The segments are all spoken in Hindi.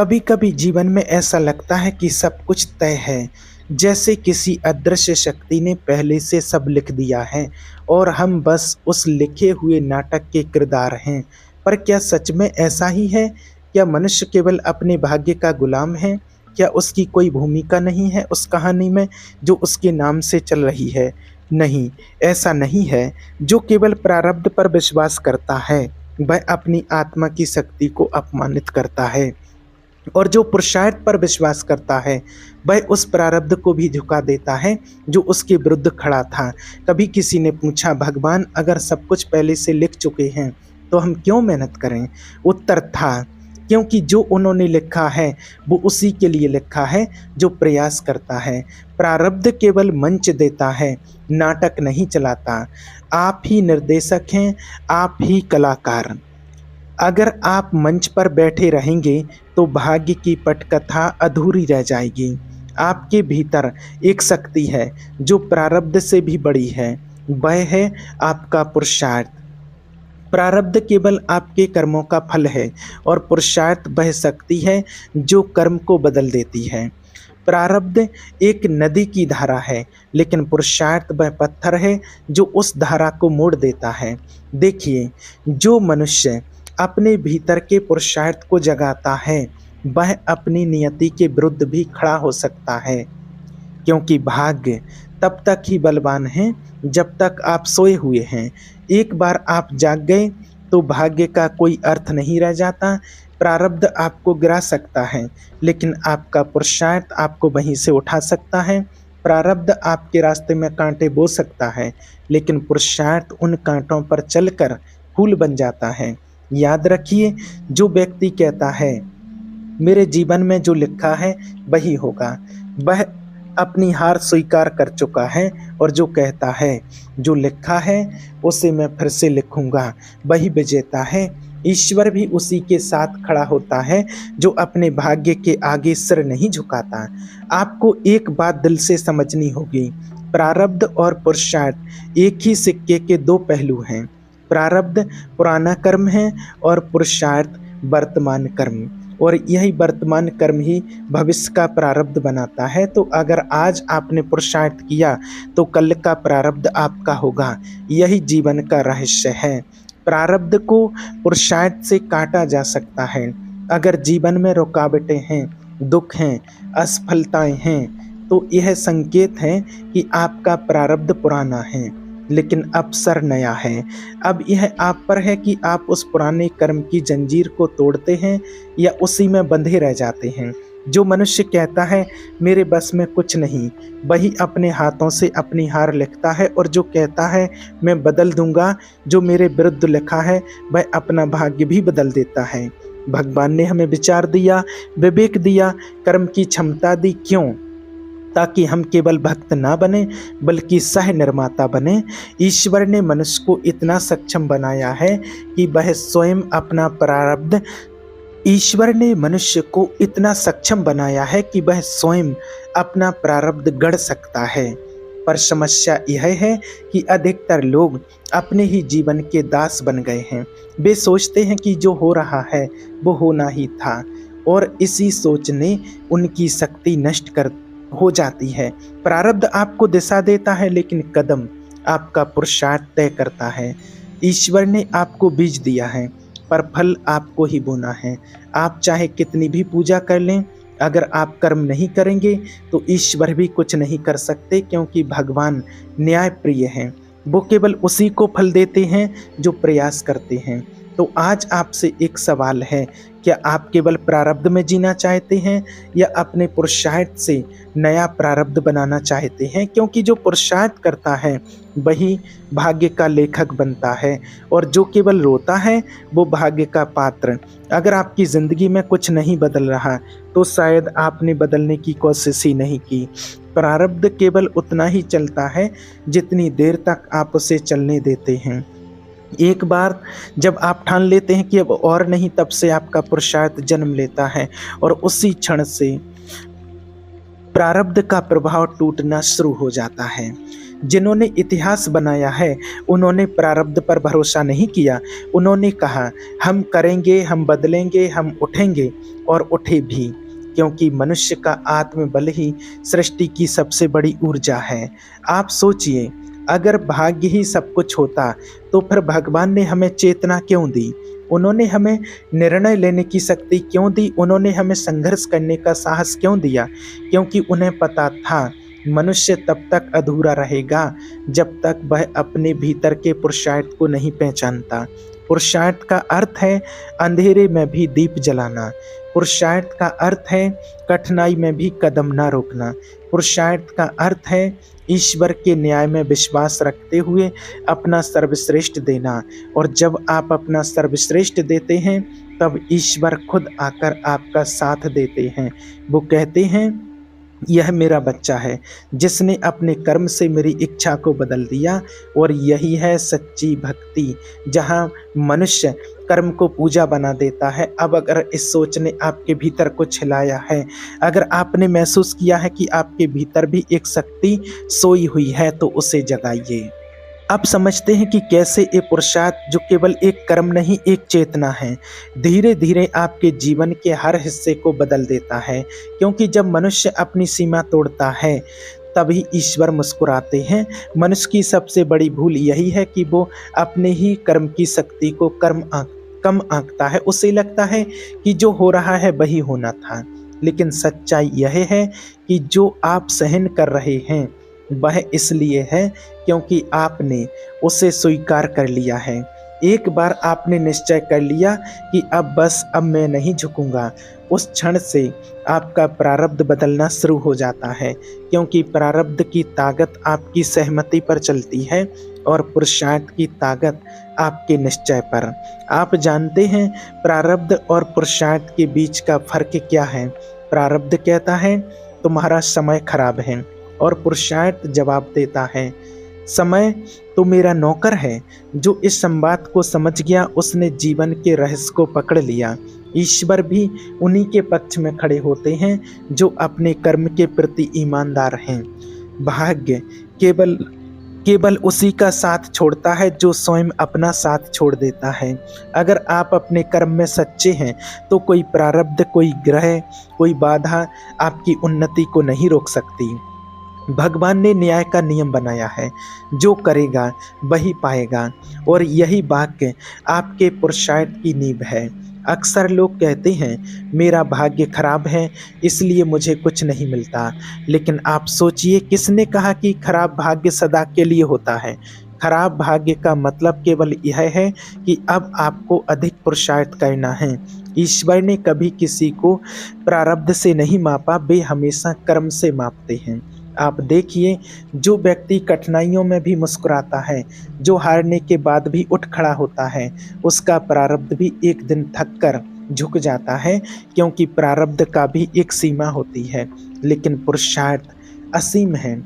कभी कभी जीवन में ऐसा लगता है कि सब कुछ तय है, जैसे किसी अदृश्य शक्ति ने पहले से सब लिख दिया है और हम बस उस लिखे हुए नाटक के किरदार हैं। पर क्या सच में ऐसा ही है? क्या मनुष्य केवल अपने भाग्य का गुलाम है? क्या उसकी कोई भूमिका नहीं है उस कहानी में जो उसके नाम से चल रही है? नहीं, ऐसा नहीं है। जो केवल प्रारब्ध पर विश्वास करता है, वह अपनी आत्मा की शक्ति को अपमानित करता है, और जो पुरुषार्थ पर विश्वास करता है वह उस प्रारब्ध को भी झुका देता है जो उसके विरुद्ध खड़ा था। कभी किसी ने पूछा, भगवान अगर सब कुछ पहले से लिख चुके हैं तो हम क्यों मेहनत करें? उत्तर था, क्योंकि जो उन्होंने लिखा है वो उसी के लिए लिखा है जो प्रयास करता है। प्रारब्ध केवल मंच देता है, नाटक नहीं चलाता। आप ही निर्देशक हैं, आप ही कलाकार। अगर आप मंच पर बैठे रहेंगे तो भाग्य की पटकथा अधूरी रह जाएगी। आपके भीतर एक शक्ति है जो प्रारब्ध से भी बड़ी है, वह है आपका पुरुषार्थ। प्रारब्ध केवल आपके कर्मों का फल है और पुरुषार्थ वह शक्ति है जो कर्म को बदल देती है। प्रारब्ध एक नदी की धारा है, लेकिन पुरुषार्थ वह पत्थर है जो उस धारा को मोड़ देता है। देखिए, जो मनुष्य अपने भीतर के पुरुषार्थ को जगाता है वह अपनी नियति के विरुद्ध भी खड़ा हो सकता है, क्योंकि भाग्य तब तक ही बलवान है जब तक आप सोए हुए हैं। एक बार आप जाग गए तो भाग्य का कोई अर्थ नहीं रह जाता। प्रारब्ध आपको गिरा सकता है, लेकिन आपका पुरुषार्थ आपको वहीं से उठा सकता है। प्रारब्ध आपके रास्ते में कांटे बो सकता है, लेकिन पुरुषार्थ उन कांटों पर चलकर फूल बन जाता है। याद रखिए, जो व्यक्ति कहता है मेरे जीवन में जो लिखा है वही होगा, वह अपनी हार स्वीकार कर चुका है, और जो कहता है जो लिखा है उसे मैं फिर से लिखूंगा, वही विजेता है। ईश्वर भी उसी के साथ खड़ा होता है जो अपने भाग्य के आगे सिर नहीं झुकाता। आपको एक बात दिल से समझनी होगी, प्रारब्ध और पुरुषार्थ एक ही सिक्के के दो पहलू हैं। प्रारब्ध पुराना कर्म है और पुरुषार्थ वर्तमान कर्म, और यही वर्तमान कर्म ही भविष्य का प्रारब्ध बनाता है। तो अगर आज आपने पुरुषार्थ किया तो कल का प्रारब्ध आपका होगा। यही जीवन का रहस्य है। प्रारब्ध को पुरुषार्थ से काटा जा सकता है। अगर जीवन में रुकावटें हैं, दुख हैं, असफलताएं हैं, तो यह संकेत है कि आपका प्रारब्ध पुराना है, लेकिन अवसर नया है। अब यह आप पर है कि आप उस पुराने कर्म की जंजीर को तोड़ते हैं या उसी में बंधे रह जाते हैं। जो मनुष्य कहता है मेरे बस में कुछ नहीं, वही अपने हाथों से अपनी हार लिखता है, और जो कहता है मैं बदल दूंगा जो मेरे विरुद्ध लिखा है, वह अपना भाग्य भी बदल देता है। भगवान ने हमें विचार दिया, विवेक दिया, कर्म की क्षमता दी। क्यों? ताकि हम केवल भक्त ना बने बल्कि सह निर्माता बने। ईश्वर ने मनुष्य को इतना सक्षम बनाया है कि वह स्वयं अपना प्रारब्ध ईश्वर ने मनुष्य को इतना सक्षम बनाया है कि वह स्वयं अपना प्रारब्ध गढ़ सकता है। पर समस्या यह है कि अधिकतर लोग अपने ही जीवन के दास बन गए हैं। वे सोचते हैं कि जो हो रहा है वो होना ही था, और इसी सोच ने उनकी शक्ति नष्ट कर हो जाती है। प्रारब्ध आपको दिशा देता है, लेकिन कदम आपका पुरुषार्थ तय करता है। ईश्वर ने आपको बीज दिया है, पर फल आपको ही बोना है। आप चाहे कितनी भी पूजा कर लें, अगर आप कर्म नहीं करेंगे तो ईश्वर भी कुछ नहीं कर सकते, क्योंकि भगवान न्याय प्रिय हैं। वो केवल उसी को फल देते हैं जो प्रयास करते हैं। तो आज आपसे एक सवाल है, क्या आप केवल प्रारब्ध में जीना चाहते हैं या अपने पुरुषार्थ से नया प्रारब्ध बनाना चाहते हैं? क्योंकि जो पुरुषार्थ करता है वही भाग्य का लेखक बनता है, और जो केवल रोता है वो भाग्य का पात्र। अगर आपकी ज़िंदगी में कुछ नहीं बदल रहा तो शायद आपने बदलने की कोशिश ही नहीं की। प्रारब्ध केवल उतना ही चलता है जितनी देर तक आप उसे चलने देते हैं। एक बार जब आप ठान लेते हैं कि अब और नहीं, तब से आपका पुरुषार्थ जन्म लेता है, और उसी क्षण से प्रारब्ध का प्रभाव टूटना शुरू हो जाता है। जिन्होंने इतिहास बनाया है उन्होंने प्रारब्ध पर भरोसा नहीं किया। उन्होंने कहा हम करेंगे, हम बदलेंगे, हम उठेंगे, और उठे भी, क्योंकि मनुष्य का आत्मबल ही सृष्टि की सबसे बड़ी ऊर्जा है। आप सोचिए, अगर भाग्य ही सब कुछ होता तो फिर भगवान ने हमें चेतना क्यों दी? उन्होंने हमें निर्णय लेने की शक्ति क्यों दी? उन्होंने हमें संघर्ष करने का साहस क्यों दिया? क्योंकि उन्हें पता था मनुष्य तब तक अधूरा रहेगा जब तक वह अपने भीतर के पुरुषार्थ को नहीं पहचानता। पुरुषार्थ का अर्थ है अंधेरे में भी दीप जलाना। पुरुषार्थ का अर्थ है कठिनाई में भी कदम ना रोकना। पुरुषार्थ का अर्थ है ईश्वर के न्याय में विश्वास रखते हुए अपना सर्वश्रेष्ठ देना। और जब आप अपना सर्वश्रेष्ठ देते हैं तब ईश्वर खुद आकर आपका साथ देते हैं। वो कहते हैं यह मेरा बच्चा है जिसने अपने कर्म से मेरी इच्छा को बदल दिया। और यही है सच्ची भक्ति, जहाँ मनुष्य कर्म को पूजा बना देता है। अब अगर इस सोच ने आपके भीतर कुछ हिलाया है, अगर आपने महसूस किया है कि आपके भीतर भी एक शक्ति सोई हुई है, तो उसे जगाइए। आप समझते हैं कि कैसे ये पुरुषार्थ, जो केवल एक कर्म नहीं एक चेतना है, धीरे धीरे आपके जीवन के हर हिस्से को बदल देता है। क्योंकि जब मनुष्य अपनी सीमा तोड़ता है तभी ईश्वर मुस्कुराते हैं। मनुष्य की सबसे बड़ी भूल यही है कि वो अपने ही कर्म की शक्ति को कम आंकता है। उसे लगता है कि जो हो रहा है वही होना था। लेकिन सच्चाई यह है कि जो आप सहन कर रहे हैं वह इसलिए है क्योंकि आपने उसे स्वीकार कर लिया है। एक बार आपने निश्चय कर लिया कि अब मैं नहीं झुकूंगा, उस क्षण से आपका प्रारब्ध बदलना शुरू हो जाता है। क्योंकि प्रारब्ध की ताकत आपकी सहमति पर चलती है और पुरुषार्थ की ताकत आपके निश्चय पर। आप जानते हैं प्रारब्ध और पुरुषार्थ के बीच का फर्क क्या है? प्रारब्ध कहता है तुम्हारा समय खराब है, और पुरुषार्थ जवाब देता है समय तो मेरा नौकर है। जो इस संवाद को समझ गया उसने जीवन के रहस्य को पकड़ लिया। ईश्वर भी उन्हीं के पक्ष में खड़े होते हैं जो अपने कर्म के प्रति ईमानदार हैं। भाग्य केवल उसी का साथ छोड़ता है जो स्वयं अपना साथ छोड़ देता है। अगर आप अपने कर्म में सच्चे हैं तो कोई प्रारब्ध, कोई ग्रह, कोई बाधा आपकी उन्नति को नहीं रोक सकती। भगवान ने न्याय का नियम बनाया है, जो करेगा वही पाएगा। और यही वाक्य आपके पुरुषार्थ की नींव है। अक्सर लोग कहते हैं मेरा भाग्य खराब है इसलिए मुझे कुछ नहीं मिलता। लेकिन आप सोचिए, किसने कहा कि खराब भाग्य सदा के लिए होता है? खराब भाग्य का मतलब केवल यह है कि अब आपको अधिक पुरुषार्थ करना है। ईश्वर ने कभी किसी को प्रारब्ध से नहीं मापा, वे हमेशा कर्म से मापते हैं। आप देखिए, जो व्यक्ति कठिनाइयों में भी मुस्कुराता है, जो हारने के बाद भी उठ खड़ा होता है, उसका प्रारब्ध भी एक दिन थक कर झुक जाता है। क्योंकि प्रारब्ध का भी एक सीमा होती है, लेकिन पुरुषार्थ असीम है।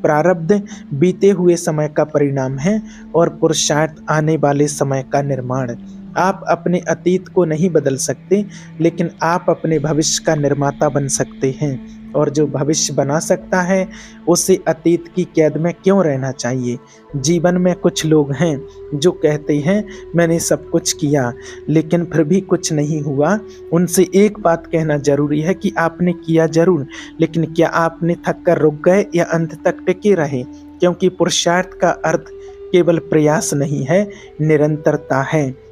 प्रारब्ध बीते हुए समय का परिणाम है और पुरुषार्थ आने वाले समय का निर्माण। आप अपने अतीत को नहीं बदल सकते, लेकिन आप अपने भविष्य का निर्माता बन सकते हैं। और जो भविष्य बना सकता है उसे अतीत की कैद में क्यों रहना चाहिए? जीवन में कुछ लोग हैं जो कहते हैं मैंने सब कुछ किया लेकिन फिर भी कुछ नहीं हुआ। उनसे एक बात कहना जरूरी है कि आपने किया जरूर, लेकिन क्या आपने थक कर रुक गए या अंत तक टिके रहे? क्योंकि पुरुषार्थ का अर्थ केवल प्रयास नहीं है, निरंतरता है।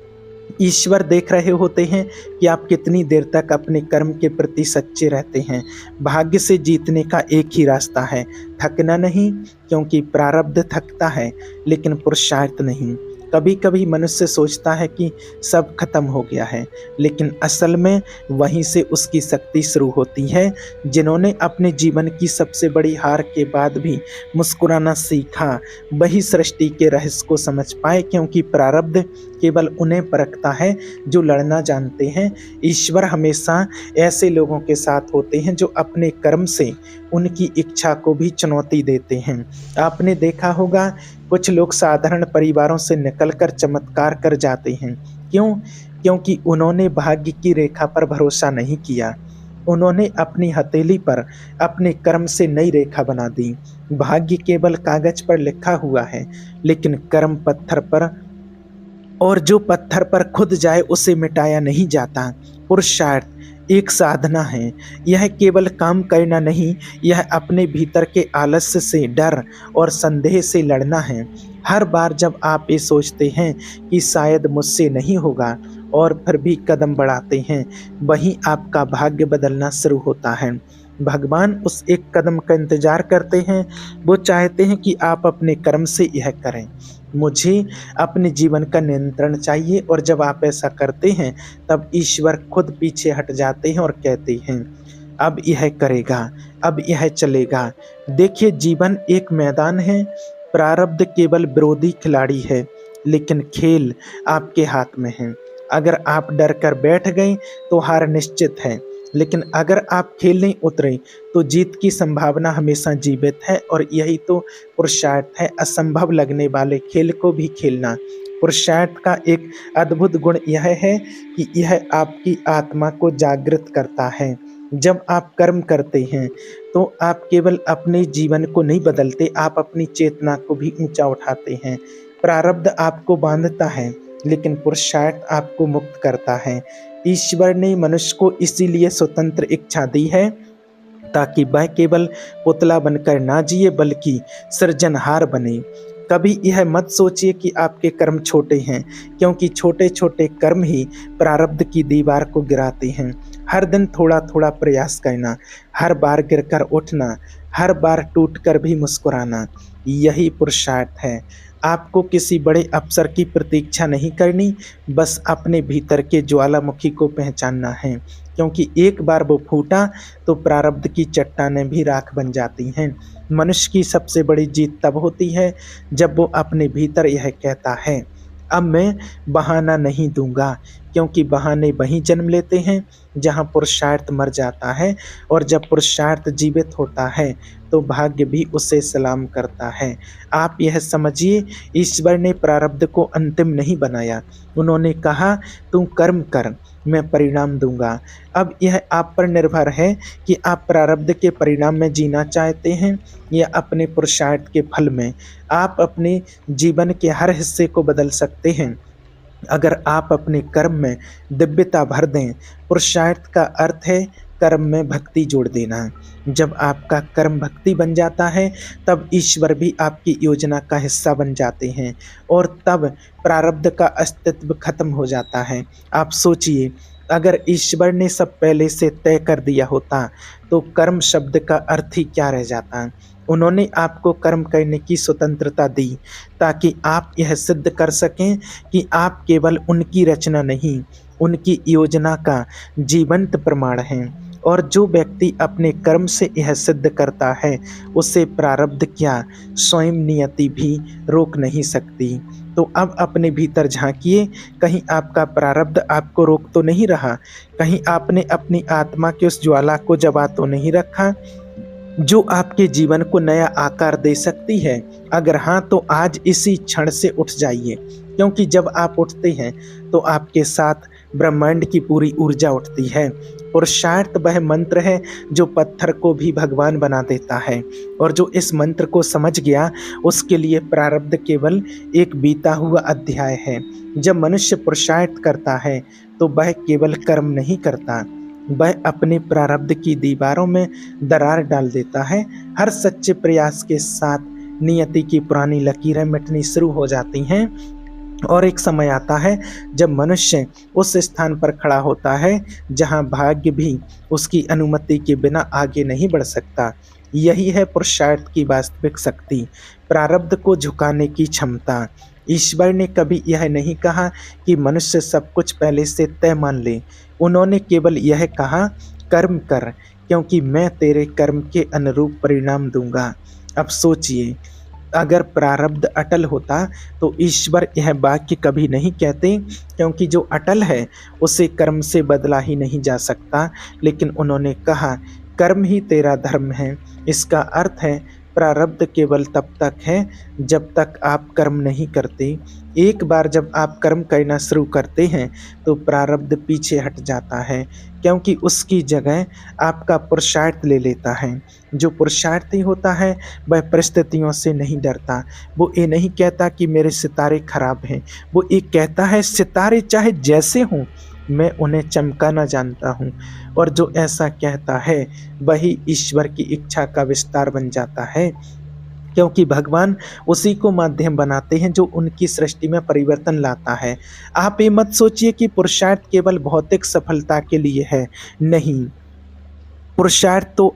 ईश्वर देख रहे होते हैं कि आप कितनी देर तक अपने कर्म के प्रति सच्चे रहते हैं। भाग्य से जीतने का एक ही रास्ता है, थकना नहीं। क्योंकि प्रारब्ध थकता है लेकिन पुरुषार्थ नहीं। कभी कभी मनुष्य सोचता है कि सब खत्म हो गया है, लेकिन असल में वहीं से उसकी शक्ति शुरू होती है। जिन्होंने अपने जीवन की सबसे बड़ी हार के बाद भी मुस्कुराना सीखा, वही सृष्टि के रहस्य को समझ पाए। क्योंकि प्रारब्ध केवल उन्हें परखता है जो लड़ना जानते हैं। ईश्वर हमेशा ऐसे लोगों के साथ होते हैं जो अपने कर्म से उनकी इच्छा को भी चुनौती देते हैं। आपने देखा होगा कुछ लोग साधारण परिवारों से निकलकर चमत्कार कर जाते हैं। क्यों? क्योंकि उन्होंने भाग्य की रेखा पर भरोसा नहीं किया। उन्होंने अपनी हथेली पर अपने कर्म से नई रेखा बना दी। भाग्य केवल कागज पर लिखा हुआ है, लेकिन कर्म पत्थर पर, और जो पत्थर पर खुद जाए उसे मिटाया नहीं जाता। पुरुषार्थ एक साधना है। यह केवल काम करना नहीं, यह अपने भीतर के आलस्य से, डर और संदेह से लड़ना है। हर बार जब आप ये सोचते हैं कि शायद मुझसे नहीं होगा और फिर भी कदम बढ़ाते हैं, वहीं आपका भाग्य बदलना शुरू होता है। भगवान उस एक कदम का इंतजार करते हैं। वो चाहते हैं कि आप अपने कर्म से यह करें, मुझे अपने जीवन का नियंत्रण चाहिए। और जब आप ऐसा करते हैं, तब ईश्वर खुद पीछे हट जाते हैं और कहते हैं, अब यह करेगा, अब यह चलेगा। देखिए, जीवन एक मैदान है। प्रारब्ध केवल विरोधी खिलाड़ी है, लेकिन खेल आपके हाथ में है। अगर आप डर कर बैठ गए तो हार निश्चित है, लेकिन अगर आप खेलने उतरे तो जीत की संभावना हमेशा जीवित है। और यही तो पुरुषार्थ है, असंभव लगने वाले खेल को भी खेलना। पुरुषार्थ का एक अद्भुत गुण यह है कि यह आपकी आत्मा को जागृत करता है। जब आप कर्म करते हैं तो आप केवल अपने जीवन को नहीं बदलते, आप अपनी चेतना को भी ऊंचा उठाते हैं। प्रारब्ध आपको बांधता है, लेकिन पुरुषार्थ आपको मुक्त करता है। ईश्वर ने मनुष्य को इसीलिए स्वतंत्र इच्छा दी है, ताकि वह केवल पुतला बनकर ना जिए, बल्कि सृजनहार बने। कभी यह मत सोचिए कि आपके कर्म छोटे हैं, क्योंकि छोटे छोटे कर्म ही प्रारब्ध की दीवार को गिराते हैं। हर दिन थोड़ा थोड़ा प्रयास करना, हर बार गिरकर उठना, हर बार टूटकर भी मुस्कुराना, यही पुरुषार्थ है। आपको किसी बड़े अवसर की प्रतीक्षा नहीं करनी, बस अपने भीतर के ज्वालामुखी को पहचानना है, क्योंकि एक बार वो फूटा तो प्रारब्ध की चट्टानें भी राख बन जाती हैं। मनुष्य की सबसे बड़ी जीत तब होती है जब वो अपने भीतर यह कहता है, अब मैं बहाना नहीं दूंगा, क्योंकि बहाने वहीं जन्म लेते हैं जहां पुरुषार्थ मर जाता है। और जब पुरुषार्थ जीवित होता है तो भाग्य भी उसे सलाम करता है। आप यह समझिए, ईश्वर ने प्रारब्ध को अंतिम नहीं बनाया। उन्होंने कहा, तू कर्म कर, मैं परिणाम दूंगा। अब यह आप पर निर्भर है कि आप प्रारब्ध के परिणाम में जीना चाहते हैं या अपने पुरुषार्थ के फल में। आप अपने जीवन के हर हिस्से को बदल सकते हैं अगर आप अपने कर्म में दिव्यता भर दें। पुरुषार्थ का अर्थ है कर्म में भक्ति जोड़ देना। जब आपका कर्म भक्ति बन जाता है, तब ईश्वर भी आपकी योजना का हिस्सा बन जाते हैं, और तब प्रारब्ध का अस्तित्व खत्म हो जाता है। आप सोचिए, अगर ईश्वर ने सब पहले से तय कर दिया होता तो कर्म शब्द का अर्थ ही क्या रह जाता। उन्होंने आपको कर्म करने की स्वतंत्रता दी, ताकि आप यह सिद्ध कर सकें कि आप केवल उनकी रचना नहीं, उनकी योजना का जीवंत प्रमाण हैं। और जो व्यक्ति अपने कर्म से यह सिद्ध करता है, उसे प्रारब्ध क्या, स्वयं नियति भी रोक नहीं सकती। तो अब अपने भीतर झांकिए, कहीं आपका प्रारब्ध आपको रोक तो नहीं रहा? कहीं आपने अपनी आत्मा की उस ज्वाला को जला तो नहीं रखा, जो आपके जीवन को नया आकार दे सकती है? अगर हाँ, तो आज इसी क्षण से उठ जाइए, क्योंकि जब आप उठते हैं तो आपके साथ ब्रह्मांड की पूरी ऊर्जा उठती है। पुरुषार्थ वह मंत्र है जो पत्थर को भी भगवान बना देता है, और जो इस मंत्र को समझ गया, उसके लिए प्रारब्ध केवल एक बीता हुआ अध्याय है। जब मनुष्य पुरुषार्थ करता है तो वह केवल कर्म नहीं करता, वह अपने प्रारब्ध की दीवारों में दरार डाल देता है। हर सच्चे प्रयास के साथ नियति की पुरानी लकीरें मिटनी शुरू हो जाती हैं, और एक समय आता है जब मनुष्य उस स्थान पर खड़ा होता है जहां भाग्य भी उसकी अनुमति के बिना आगे नहीं बढ़ सकता। यही है पुरुषार्थ की वास्तविक शक्ति, प्रारब्ध को झुकाने की क्षमता। ईश्वर ने कभी यह नहीं कहा कि मनुष्य सब कुछ पहले से तय मान ले। उन्होंने केवल यह कहा, कर्म कर, क्योंकि मैं तेरे कर्म के अनुरूप परिणाम दूंगा। अब सोचिए, अगर प्रारब्ध अटल होता तो ईश्वर यह वाक्य कभी नहीं कहते, क्योंकि जो अटल है उसे कर्म से बदला ही नहीं जा सकता। लेकिन उन्होंने कहा, कर्म ही तेरा धर्म है। इसका अर्थ है प्रारब्ध केवल तब तक है जब तक आप कर्म नहीं करते। एक बार जब आप कर्म करना शुरू करते हैं तो प्रारब्ध पीछे हट जाता है, क्योंकि उसकी जगह आपका पुरुषार्थ ले लेता है। जो पुरुषार्थी होता है वह परिस्थितियों से नहीं डरता। वो ये नहीं कहता कि मेरे सितारे खराब हैं, वो ये कहता है सितारे चाहे जैसे हों मैं उन्हें चमकाना जानता हूँ। और जो ऐसा कहता है वही ईश्वर की इच्छा का विस्तार बन जाता है, क्योंकि भगवान उसी को माध्यम बनाते हैं जो उनकी सृष्टि में परिवर्तन लाता है। आप ये मत सोचिए कि पुरुषार्थ केवल भौतिक सफलता के लिए है, नहीं। पुरुषार्थ तो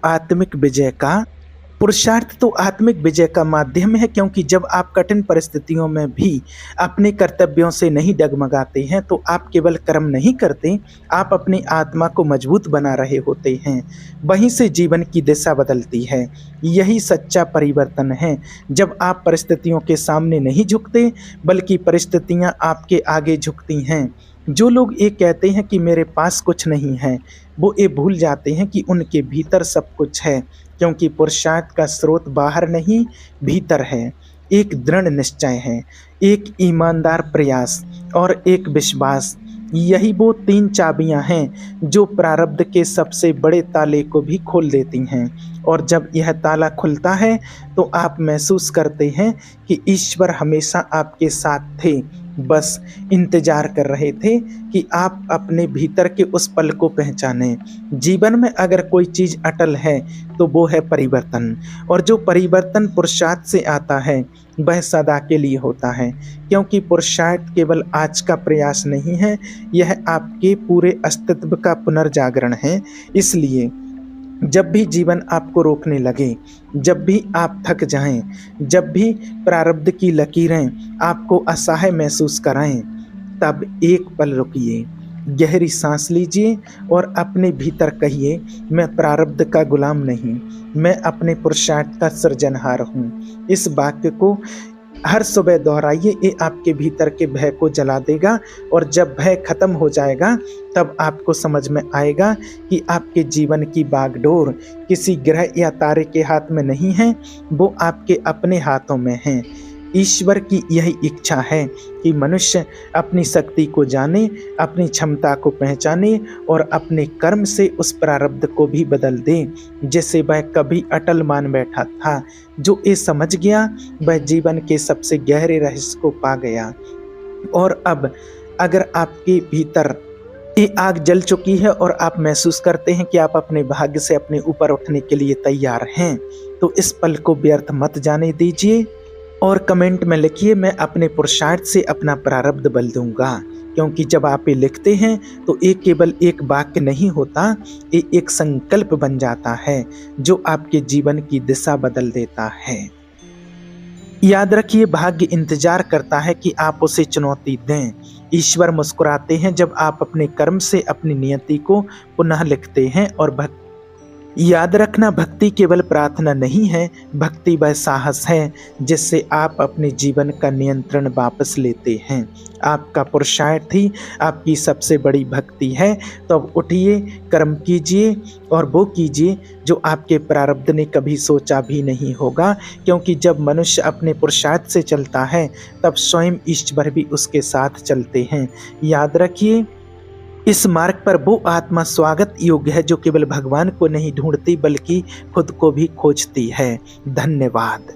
आत्मिक विजय का माध्यम है, क्योंकि जब आप कठिन परिस्थितियों में भी अपने कर्तव्यों से नहीं डगमगाते हैं तो आप केवल कर्म नहीं करते, आप अपनी आत्मा को मजबूत बना रहे होते हैं। वहीं से जीवन की दिशा बदलती है। यही सच्चा परिवर्तन है। जब आप परिस्थितियों के सामने नहीं झुकते बल्कि परिस्थितियां आपके आगे झुकती हैं। जो लोग ये कहते हैं कि मेरे पास कुछ नहीं है, वो ये भूल जाते हैं कि उनके भीतर सब कुछ है, क्योंकि पुरुषार्थ का स्रोत बाहर नहीं भीतर है। एक दृढ़ निश्चय है, एक ईमानदार प्रयास और एक विश्वास। यही वो 3 चाबियां हैं जो प्रारब्ध के सबसे बड़े ताले को भी खोल देती हैं। और जब यह ताला खुलता है तो आप महसूस करते हैं कि ईश्वर हमेशा आपके साथ थे, बस इंतजार कर रहे थे कि आप अपने भीतर के उस पल को पहचानें। जीवन में अगर कोई चीज़ अटल है तो वो है परिवर्तन, और जो परिवर्तन पुरुषार्थ से आता है वह सदा के लिए होता है, क्योंकि पुरुषार्थ केवल आज का प्रयास नहीं है, यह आपके पूरे अस्तित्व का पुनर्जागरण है। इसलिए जब भी जीवन आपको रोकने लगे, जब भी आप थक जाएं, जब भी प्रारब्ध की लकीरें आपको असहाय महसूस कराएं, तब एक पल रुकिए, गहरी सांस लीजिए और अपने भीतर कहिए, मैं प्रारब्ध का गुलाम नहीं, मैं अपने पुरुषार्थ का सृजनहार हूँ। इस वाक्य को हर सुबह दोहराइए, ये आपके भीतर के भय को जला देगा। और जब भय खत्म हो जाएगा तब आपको समझ में आएगा कि आपके जीवन की बागडोर किसी ग्रह या तारे के हाथ में नहीं है, वो आपके अपने हाथों में है। ईश्वर की यही इच्छा है कि मनुष्य अपनी शक्ति को जाने, अपनी क्षमता को पहचाने और अपने कर्म से उस प्रारब्ध को भी बदल दे जिसे वह कभी अटल मान बैठा था। जो ये समझ गया वह जीवन के सबसे गहरे रहस्य को पा गया। और अब अगर आपके भीतर ये आग जल चुकी है और आप महसूस करते हैं कि आप अपने भाग्य से अपने ऊपर उठने के लिए तैयार हैं, तो इस पल को व्यर्थ मत जाने दीजिए और कमेंट में लिखिए, मैं अपने पुरुषार्थ से अपना प्रारब्ध बदल दूंगा। क्योंकि जब आप ये लिखते हैं तो ये केवल एक वाक्य नहीं होता, ये एक संकल्प बन जाता है जो आपके जीवन की दिशा बदल देता है। याद रखिए, भाग्य इंतजार करता है कि आप उसे चुनौती दें। ईश्वर मुस्कुराते हैं जब आप अपने कर्म से अपनी नियति को पुनः लिखते हैं। और याद रखना, भक्ति केवल प्रार्थना नहीं है, भक्ति वह साहस है जिससे आप अपने जीवन का नियंत्रण वापस लेते हैं। आपका पुरुषार्थ ही आपकी सबसे बड़ी भक्ति है। तो अब उठिए, कर्म कीजिए और वो कीजिए जो आपके प्रारब्ध ने कभी सोचा भी नहीं होगा, क्योंकि जब मनुष्य अपने पुरुषार्थ से चलता है तब स्वयं ईश्वर भी उसके साथ चलते हैं। याद रखिए, इस मार्ग पर वो आत्मा स्वागत योग्य है जो केवल भगवान को नहीं ढूंढती बल्कि खुद को भी खोजती है। धन्यवाद।